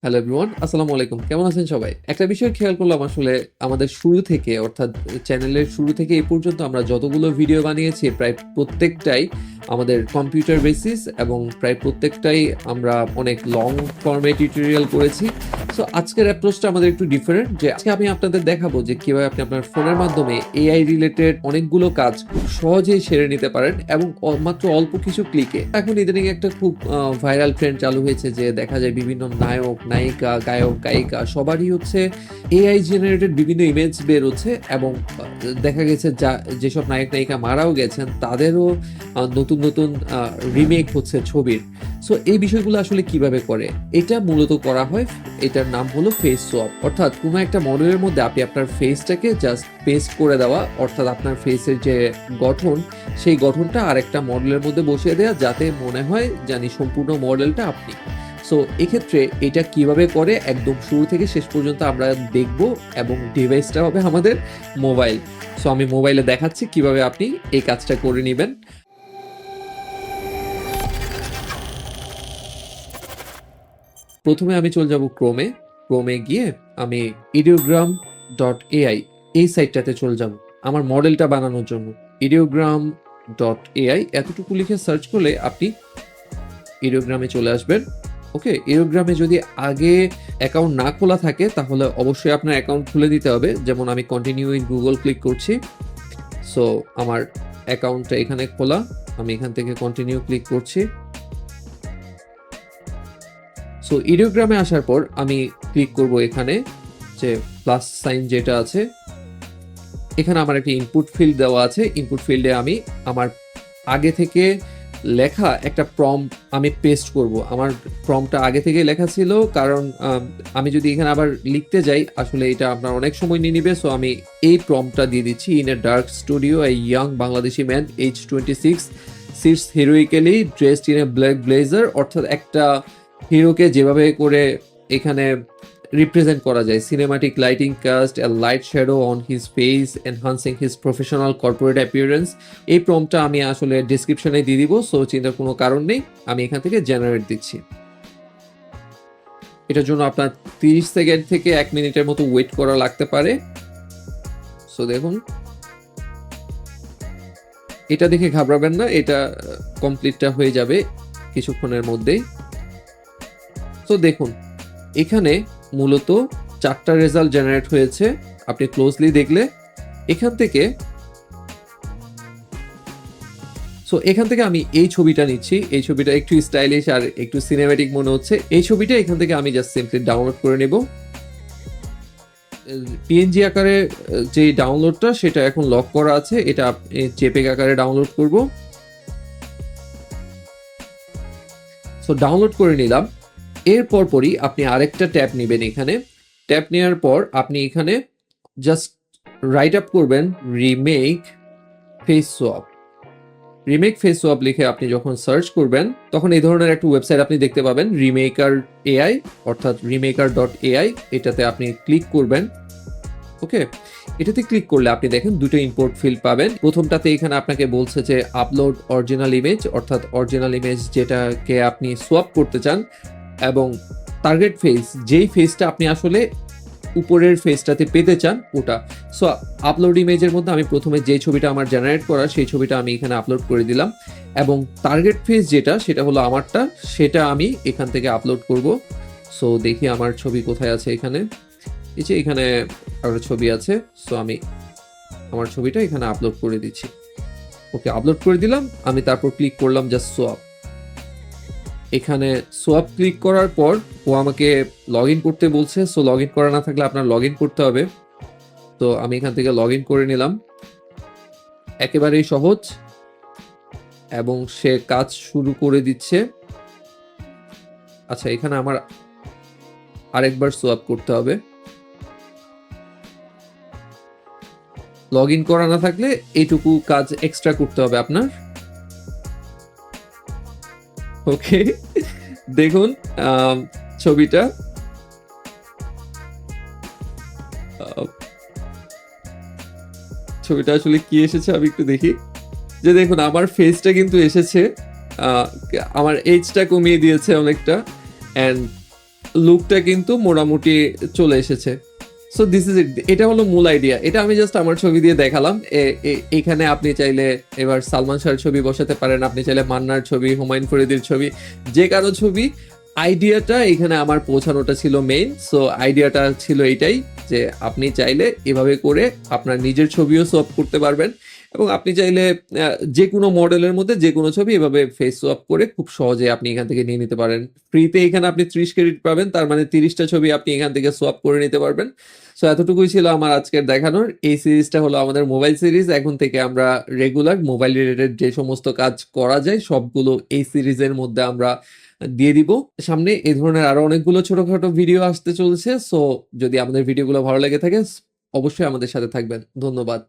Hello everyone, আসসালামু আলাইকুম। কেমন আছেন সবাই? একটা বিষয় খেয়াল করলাম আসলে আমাদের শুরু থেকে অর্থাৎ চ্যানেলের শুরু থেকে এই পর্যন্ত আমরা যতগুলো ভিডিও বানিয়েছি প্রায় প্রত্যেকটাই আমাদের কম্পিউটার বেসিস এবং প্রায় প্রত্যেকটাই আমরা অনেক লং ফর্মে টিউটোরিয়াল করেছি। সো আজকের অ্যাপ্রোচটা আমাদের একটু ডিফারেন্ট যে আজকে আমি আপনাদের দেখাবো যে কিভাবে আপনি আপনার ফোনের মাধ্যমে এআই রিলেটেড অনেকগুলো কাজ খুব সহজেই সেরে নিতে পারেন এবং মাত্র অল্প কিছু ক্লিকে। এখন ইদানিং একটা খুব ভাইরাল ট্রেন্ড চালু হয়েছে যে দেখা যায় বিভিন্ন নায়ক, নায়িকা, গায়ক, গায়িকা সবারই হচ্ছে এআই জেনারেটেড বিভিন্ন ইমেজ বের হচ্ছে এবং দেখা গেছে যেসব নায়ক নায়িকা মারাও গেছেন তাদেরও নতুন রিমেক হচ্ছে ছবির। সো এই বিষয়গুলো আসলে কিভাবে করে? এটা মূলত করা হয়, এটার নাম হলো ফেস সোয়াপ। অর্থাৎ কোনো একটা মডেলের মধ্যে আপনি আপনার ফেসটাকে জাস্ট পেস্ট করে দেওয়া, অর্থাৎ আপনার ফেসের যে গঠন সেই গঠনটা আরেকটা মডেলের মধ্যে বসিয়ে দেওয়া যাতে মনে হয় জানি সম্পূর্ণ মডেলটা আপনি। সো এক্ষেত্রে এটা কিভাবে করে একদম শুরু থেকে শেষ পর্যন্ত আমরা দেখব এবং ডিভাইসটা হবে আমাদের মোবাইল। সো আমি মোবাইলে দেখাচ্ছি কিভাবে আপনি এই কাজটা করে নেবেন। প্রথমে আমি চলে যাব ক্রোমে গিয়ে আমি ideogram.ai এই সাইটটাতে চলে যাব আমার মডেলটা বানানোর জন্য। ideogram.ai এতটুকু লিখে সার্চ করলে আপনি ইডিওগ্রামে চলে আসবেন। ওকে, ইডিওগ্রামে যদি আগে অ্যাকাউন্ট না খোলা থাকে তাহলে অবশ্যই আপনার অ্যাকাউন্ট খুলে দিতে হবে। যেমন আমি কন্টিনিউ ইন গুগল ক্লিক করছি। সো আমার অ্যাকাউন্টটা এখানে খোলা, আমি এখান থেকে কন্টিনিউ ক্লিক করছি। সো ইডিওগ্রামে আসার পর আমি ক্লিক করব এখানে যে প্লাস সাইন যেটা আছে, এখানে আমার একটা ইনপুট ফিল্ড দেওয়া আছে। ইনপুট ফিল্ডে আমি আমার আগে থেকে লেখা একটা প্রম্পট আমি পেস্ট করব। আমার প্রম্পটটা আগে থেকে লেখা ছিল, কারণ আমি যদি এখানে আবার লিখতে যাই আসলে এটা আপনার অনেক সময় নিয়ে নিবে। সো আমি এই প্রম্পটটা দিয়ে দিচ্ছি, in a dark studio a young Bangladeshi man age 26 sits heroically dressed in a black blazer. অর্থাৎ একটা হিরোকে যেভাবে করে এখানে রিপ্রেজেন্ট করা যায়, cinematic lighting cast a light shadow on his face enhancing his professional corporate appearance. এই প্রম্পটটা আমি আসলে ডিসক্রিপশনে দিয়ে দিব, সো চিন্তার কোনো কারণ নেই। আমি এখান থেকে জেনারেট দিচ্ছি। এটার জন্য আপনার 30 সেকেন্ড থেকে 1 মিনিটের মতো ওয়েট করা লাগতে পারে। সো দেখুন, এটা দেখে ঘাবড়াবেন না, এটা কমপ্লিটটা হয়ে যাবে কিছুক্ষণের মধ্যেই। তো দেখুন এখানে মূলত 4টা রেজাল্ট জেনারেট হয়েছে। আপনি ক্লোজলি দেখলে এখান থেকে আমি এই ছবিটা নিচ্ছি। এই ছবিটা একটু স্টাইলিশ আর একটু সিনেম্যাটিক মনে হচ্ছে। এই ছবিটা এখান থেকে আমি জাস্ট সিম্পলি ডাউনলোড করে নেব। পিএনজি আকারে যে ডাউনলোডটা সেটা এখন লক করা আছে, এটা জেপিইজি আকারে ডাউনলোড করব। সো ডাউনলোড করে নিলাম। এর পরপরই আপনি আরেকটা ট্যাব নেবেন। এখানে ট্যাব নেওয়ার পর আপনি এখানে জাস্ট রাইট আপ করবেন remake face swap. Remake face swap লিখে আপনি যখন সার্চ করবেন তখন এই ধরনের একটা ওয়েবসাইট আপনি দেখতে পাবেন, রিমেকার এআই অর্থাৎ রিমেকার.ai। এটাতে আপনি ক্লিক করবেন। ওকে, এটাতে ক্লিক করলে আপনি দেখেন দুটো ইম্পোর্ট ফিল্ড পাবেন। প্রথমটাতে এখানে আপনাকে বলছে যে আপলোড অরিজিনাল ইমেজ, অর্থাৎ অরিজিনাল ইমেজ যেটাকে আপনি সোয়াপ করতে চান, এবং টার্গেট ফেস যেই ফেসটা আপনি আসলে উপরের ফেসটাতে পেতে চান ওটা। সো আপলোড ইমেজের মধ্যে আমি প্রথমে যে ছবিটা আমার জেনারেট করা সেই ছবিটা আমি এখানে আপলোড করে দিলাম, এবং টার্গেট ফেস যেটা সেটা হলো আমারটা, সেটা আমি এখান থেকে আপলোড করব। সো দেখি আমার ছবি কোথায় আছে। এখানে এই যে এখানে একটা ছবি আছে। সো আমি আমার ছবিটা এখানে আপলোড করে দিচ্ছি। ওকে, আপলোড করে দিলাম। আমি তারপর ক্লিক করলাম জাস্ট সোয়াপ। এখানে সোয়াপ ক্লিক করার পর ও আমাকে লগ ইন করতে বলছে। সো লগ ইন করা না থাকলে আপনার লগ ইন করতে হবে। তো আমি এখান থেকে লগ ইন করে নিলাম। একেবারেই সহজ, এবং সে কাজ শুরু করে দিচ্ছে। আচ্ছা, এখানে আমার আরেকবার সোয়াপ করতে হবে। লগ ইন করা না থাকলে এইটুকু কাজ এক্সট্রা করতে হবে আপনার। ওকে, দেখুন ছবিটা আসলে কি এসেছে আমি একটু দেখি। যে দেখুন আমার ফেসটা কিন্তু এসেছে, আমার এজটা কমিয়ে দিয়েছে অনেকটা, অ্যান্ড লুকটা কিন্তু মোটামুটি চলে এসেছে। সো দিস ইজ ইট, এটা হলো মূল আইডিয়া। এটা আমি জাস্ট আমার ছবি দিয়ে দেখালাম। এখানে আপনি চাইলে এবার সালমান শাহর ছবি বসাতে পারেন, আপনি চাইলে মান্নার ছবি, হুমায়ুন ফরিদির ছবি, যে কারো ছবি। আইডিয়াটা এখানে আমার পৌঁছানোটা ছিল মেইন। সো আইডিয়াটা ছিল এইটাই যে আপনি চাইলে এভাবে করে আপনার নিজের ছবিও সোয়াপ করতে পারবেন, এবং আপনি চাইলে যে কোনো মডেলের মধ্যে যে কোনো ছবি এভাবে ফেস সোয়াপ করে খুব সহজে আপনি এখান থেকে নিয়ে নিতে পারেন। ফ্রিতে এখানে আপনি 30 ক্রেডিট পাবেন, তার মানে 30টা ছবি আপনি এখান থেকে সোয়াপ করে নিতে পারবেন। সো এতটুকুই ছিল আমার আজকের দেখানোর। এই সিরিজটা হলো আমাদের মোবাইল সিরিজ। এখন থেকে আমরা রেগুলার মোবাইল রিলেটেড যে সমস্ত কাজ করা যায় সবগুলো এই সিরিজের মধ্যে আমরা দিয়ে দিব। সামনে এই ধরনের আরো অনেকগুলো ছোটখাটো ভিডিও আসতে চলছে। সো যদি আমাদের ভিডিওগুলো ভালো লেগে থাকে অবশ্যই আমাদের সাথে থাকবেন। ধন্যবাদ।